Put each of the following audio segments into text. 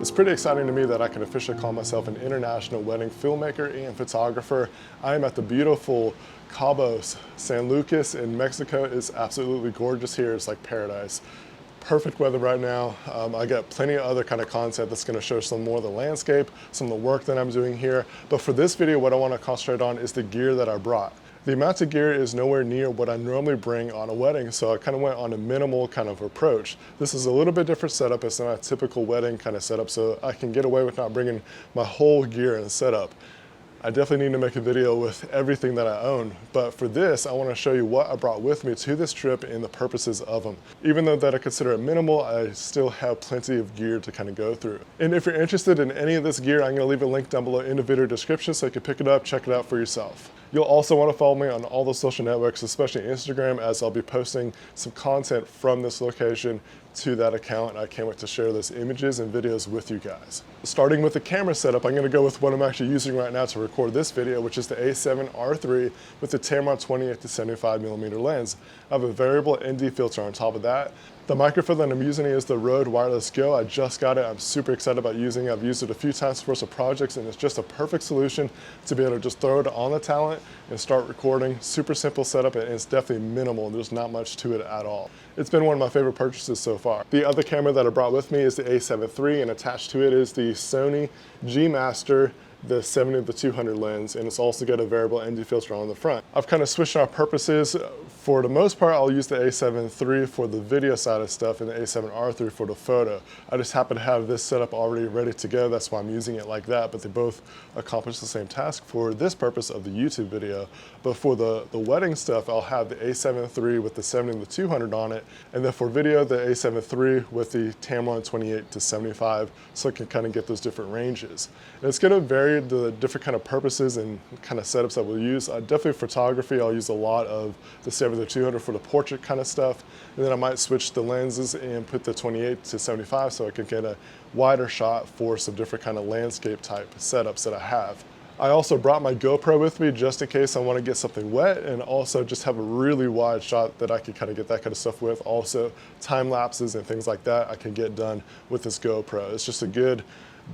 It's pretty exciting to me that I can officially call myself an international wedding filmmaker and photographer. I am at the beautiful Cabos San Lucas in Mexico. It's absolutely gorgeous here. It's like paradise. Perfect weather right now. I got plenty of other kind of content that's going to show some more of the landscape, some of the work that I'm doing here. But for this video, what I want to concentrate on is the gear that I brought. The amount of gear is nowhere near what I normally bring on a wedding, so I kind of went on a minimal kind of approach. This is a little bit different setup. It's not a typical wedding kind of setup, so I can get away with not bringing my whole gear and setup. I definitely need to make a video with everything that I own, but for this, I want to show you what I brought with me to this trip and the purposes of them. Even though that I consider it minimal, I still have plenty of gear to kind of go through. And if you're interested in any of this gear, I'm going to leave a link down below in the video description so you can pick it up, check it out for yourself. You'll also want to follow me on all the social networks, especially Instagram, as I'll be posting some content from this location to that account. I can't wait to share those images and videos with you guys. Starting with the camera setup, I'm going to go with what I'm actually using right now to record this video, which is the A7R3 with the Tamron 28 to 75mm lens. I have a variable ND filter on top of that. The microphone that I'm using is the Rode Wireless Go. I just got it. I'm super excited about using it. I've used it a few times for some projects, and it's just a perfect solution to be able to just throw it on the talent and start recording. Super simple setup, and it's definitely minimal. There's not much to it at all. It's been one of my favorite purchases so far. The other camera that I brought with me is the A7 III, and attached to it is the Sony G Master, the 70-200 lens, and it's also got a variable ND filter on the front. I've kind of switched our purposes. For the most part, I'll use the A7 III for the video side of stuff and the A7R III for the photo. I just happen to have this setup already ready to go. That's why I'm using it like that, but they both accomplish the same task for this purpose of the YouTube video. But for the wedding stuff, I'll have the A7 III with the 70-200 on it, and then for video, the A7 III with the Tamron 28 to 75, so I can kind of get those different ranges. And it's going to vary the different kind of purposes and kind of setups that we'll use. Definitely photography, I'll use a lot of the 70-200 for the portrait kind of stuff, and then I might switch the lenses and put the 28 to 75 so I can get a wider shot for some different kind of landscape type setups that I have. I also brought my GoPro with me just in case I want to get something wet, and also just have a really wide shot that I can kind of get that kind of stuff with. Also time lapses and things like that I can get done with this GoPro. It's just a good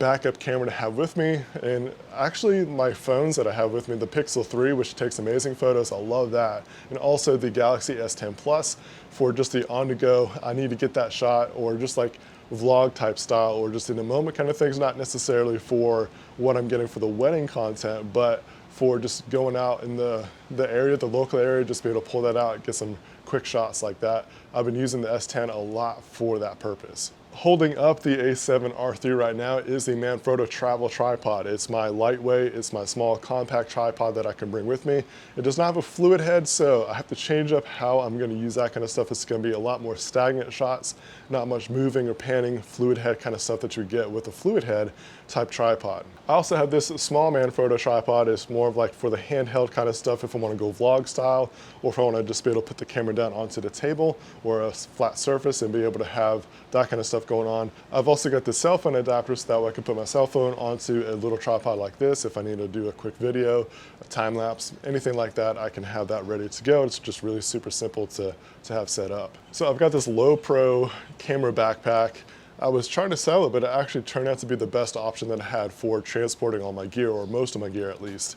backup camera to have with me. And actually my phones that I have with me, the Pixel 3, which takes amazing photos, I love that, and also the Galaxy S10 Plus for just the on-the-go, I need to get that shot, or just like vlog type style, or just in the moment kind of things, not necessarily for what I'm getting for the wedding content, but for just going out in the area, the local area, just be able to pull that out, get some quick shots like that. I've been using the S10 a lot for that purpose. Holding up the A7R3 right now is the Manfrotto travel tripod. It's my lightweight, it's my small compact tripod that I can bring with me. It does not have a fluid head, so I have to change up how I'm going to use that kind of stuff. It's going to be a lot more stagnant shots, not much moving or panning, fluid head kind of stuff that you get with a fluid head type tripod. I also have this small Manfrotto tripod. It's more of like for the handheld kind of stuff if I want to go vlog style, or if I want to just be able to put the camera down onto the table or a flat surface and be able to have that kind of stuff going on. I've also got the cell phone adapter, so that way I can put my cell phone onto a little tripod like this if I need to do a quick video, a time lapse, anything like that. I can have that ready to go. It's just really super simple to have set up. So I've got this low pro camera backpack. I was trying to sell it, but it actually turned out to be the best option that I had for transporting all my gear, or most of my gear at least.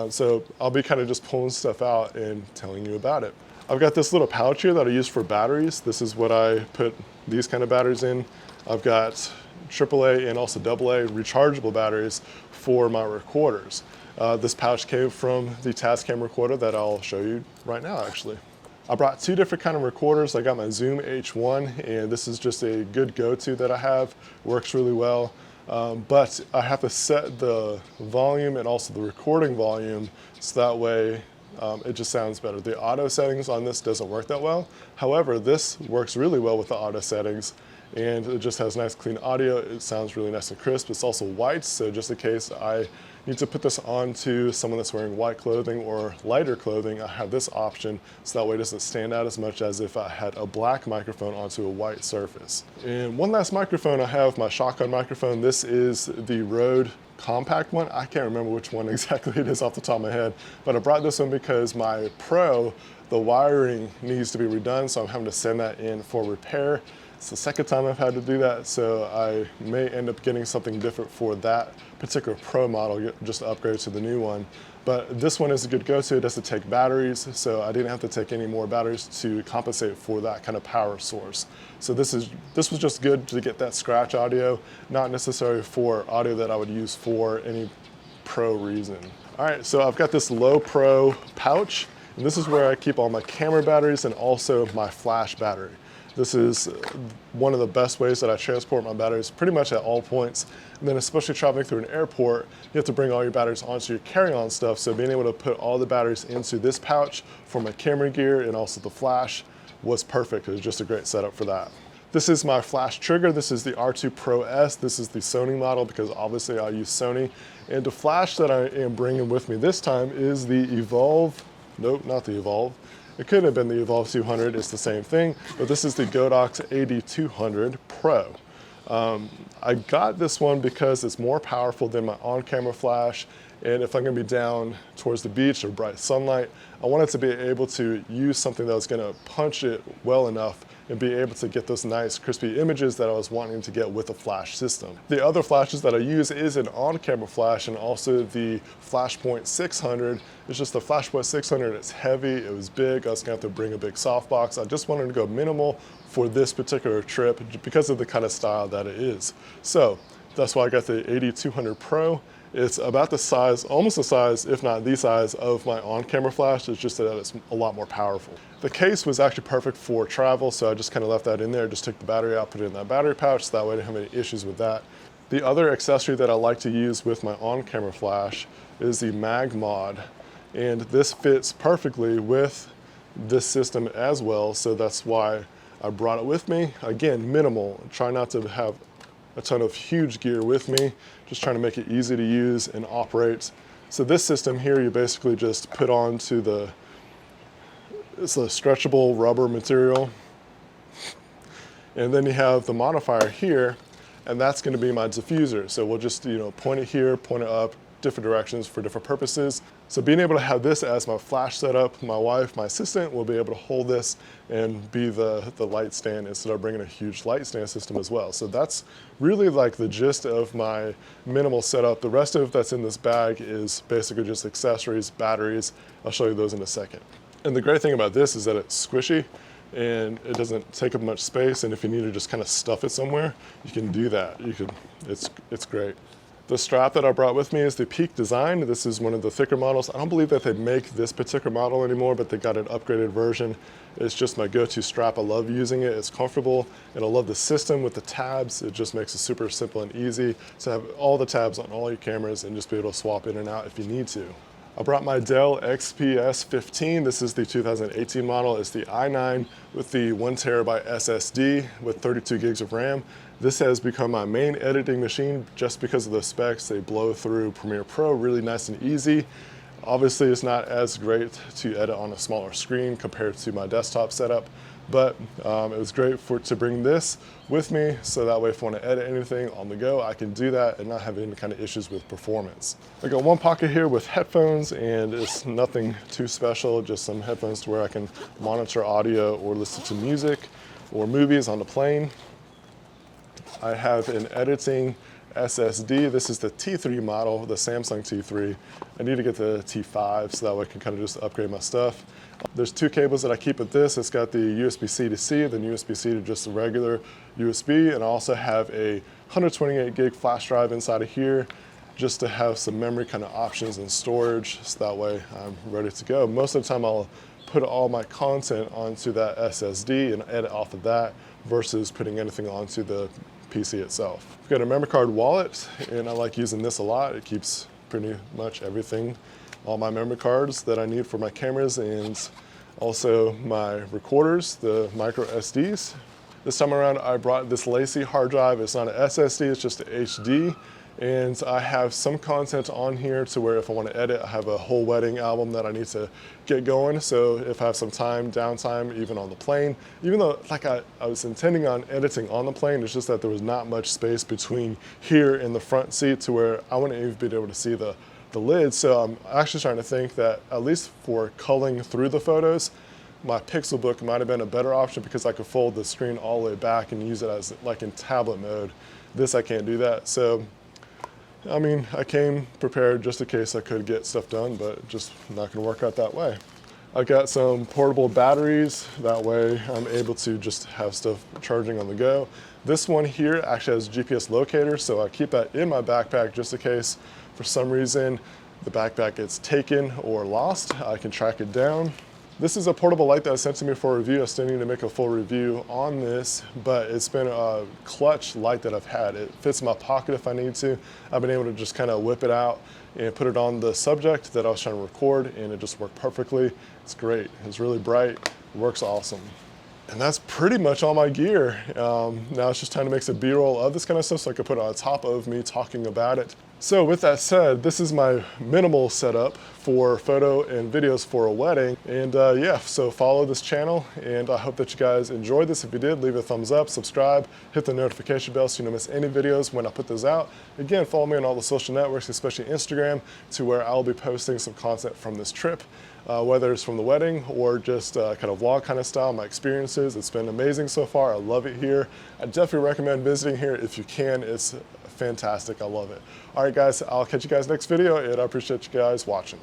So I'll be kind of just pulling stuff out and telling you about it. I've got this little pouch here that I use for batteries. This is what I put these kind of batteries in. I've got AAA and also AA rechargeable batteries for my recorders. This pouch came from the Tascam recorder that I'll show you right now actually. I brought two different kind of recorders. I got my Zoom H1, and this is just a good go-to that I have. Works really well, but I have to set the volume and also the recording volume so that way it just sounds better. The auto settings on this doesn't work that well. However, this works really well with the auto settings, and it just has nice clean audio. It sounds really nice and crisp. It's also white, so just in case I need to put this onto someone that's wearing white clothing or lighter clothing, I have this option, so that way it doesn't stand out as much as if I had a black microphone onto a white surface. And one last microphone I have, my shotgun microphone. This is the Rode compact one. I can't remember which one exactly it is off the top of my head, but I brought this one because my Pro, the wiring needs to be redone, so I'm having to send that in for repair. It's the second time I've had to do that, so I may end up getting something different for that particular Pro model, just to upgrade to the new one. But this one is a good go-to. It doesn't take batteries, so I didn't have to take any more batteries to compensate for that kind of power source. So this was just good to get that scratch audio, not necessarily for audio that I would use for any Pro reason. All right, so I've got this low Pro pouch, and this is where I keep all my camera batteries and also my flash battery. This is one of the best ways that I transport my batteries pretty much at all points. And then especially traveling through an airport, you have to bring all your batteries onto your carry-on stuff. So being able to put all the batteries into this pouch for my camera gear and also the flash was perfect. It was just a great setup for that. This is my flash trigger. This is the R2 Pro S. This is the Sony model because obviously I use Sony. And the flash that I am bringing with me this time is the Evolve, nope, not the Evolve. It could have been the Evolve 200, it's the same thing, but this is the Godox AD200 Pro. I got this one because it's more powerful than my on-camera flash, and if I'm gonna be down towards the beach or bright sunlight, I wanted to be able to use something that was gonna punch it well enough and be able to get those nice crispy images that I was wanting to get with a flash system. The other flashes that I use is an on-camera flash and also the Flashpoint 600. It's just the Flashpoint 600, it's heavy, it was big, I was gonna have to bring a big softbox. I just wanted to go minimal for this particular trip because of the kind of style that it is. So that's why I got the AD200 Pro. It's about the size, almost the size, if not the size, of my on-camera flash. It's just that it's a lot more powerful. The case was actually perfect for travel, so I just kind of left that in there, just took the battery out, put it in that battery pouch, so that way I didn't have any issues with that. The other accessory that I like to use with my on-camera flash is the Mag Mod, and this fits perfectly with this system as well, so that's why I brought it with me. Again, minimal, try not to have a ton of huge gear with me, just trying to make it easy to use and operate. So this system here, you basically just put onto it's a stretchable rubber material. And then you have the modifier here, and that's gonna be my diffuser. So we'll just, point it here, point it up, different directions for different purposes. So being able to have this as my flash setup, my wife, my assistant will be able to hold this and be the light stand instead of bringing a huge light stand system as well. So that's really like the gist of my minimal setup. The rest of that's in this bag is basically just accessories, batteries. I'll show you those in a second. And the great thing about this is that it's squishy and it doesn't take up much space. And if you need to just kind of stuff it somewhere, you can do that. It's great. The strap that I brought with me is the Peak Design. This is one of the thicker models. I don't believe that they make this particular model anymore, but they got an upgraded version. It's just my go-to strap. I love using it. It's comfortable, and I love the system with the tabs. It just makes it super simple and easy to have all the tabs on all your cameras and just be able to swap in and out if you need to. I brought my Dell XPS 15. This is the 2018 model. It's the i9 with the 1 terabyte SSD with 32 gigs of RAM. This has become my main editing machine just because of the specs. They blow through Premiere Pro really nice and easy. Obviously, it's not as great to edit on a smaller screen compared to my desktop setup, but it was great to bring this with me, so that way if I want to edit anything on the go, I can do that and not have any kind of issues with performance. I got one pocket here with headphones, and it's nothing too special, just some headphones to where I can monitor audio or listen to music or movies on the plane. I have an editing SSD. This is the T3 model, the Samsung T3. I need to get the T5 so that way I can kind of just upgrade my stuff. There's two cables that I keep with this. It's got the USB-C to C, then USB-C to just a regular USB, and I also have a 128 gig flash drive inside of here just to have some memory kind of options and storage, so that way I'm ready to go. Most of the time I'll put all my content onto that SSD and edit off of that versus putting anything onto the PC itself. I've got a memory card wallet, and I like using this a lot. It keeps pretty much everything, all my memory cards that I need for my cameras and also my recorders, the micro SDs. This time around I brought this Lacy hard drive. It's not an SSD, it's just an HD. And I have some content on here to where if I want to edit, I have a whole wedding album that I need to get going. So if I have some time, downtime, even on the plane, even though like I was intending on editing on the plane, it's just that there was not much space between here and the front seat to where I wouldn't even be able to see the lid. So I'm actually trying to think that at least for culling through the photos, my Pixelbook might have been a better option because I could fold the screen all the way back and use it as like in tablet mode. This, I can't do that. So, I mean, I came prepared just in case I could get stuff done, but just not gonna work out that way. I got some portable batteries. That way I'm able to just have stuff charging on the go. This one here actually has a GPS locator, so I keep that in my backpack just in case for some reason the backpack gets taken or lost. I can track it down. This is a portable light that was sent to me for a review. I still need to make a full review on this, but it's been a clutch light that I've had. It fits in my pocket if I need to. I've been able to just kind of whip it out and put it on the subject that I was trying to record, and it just worked perfectly. It's great. It's really bright. It works awesome. And that's pretty much all my gear. Now it's just time to make some B-roll of this kind of stuff so I can put it on top of me talking about it. So with that said, this is my minimal setup for photo and videos for a wedding. And yeah, so follow this channel, and I hope that you guys enjoyed this. If you did, leave a thumbs up, subscribe, hit the notification bell so you don't miss any videos when I put those out. Again, follow me on all the social networks, especially Instagram, to where I'll be posting some content from this trip. Whether it's from the wedding or just kind of vlog kind of style, my experiences. It's been amazing so far. I love it here. I definitely recommend visiting here if you can. It's fantastic. I love it. All right, guys, I'll catch you guys next video, and I appreciate you guys watching.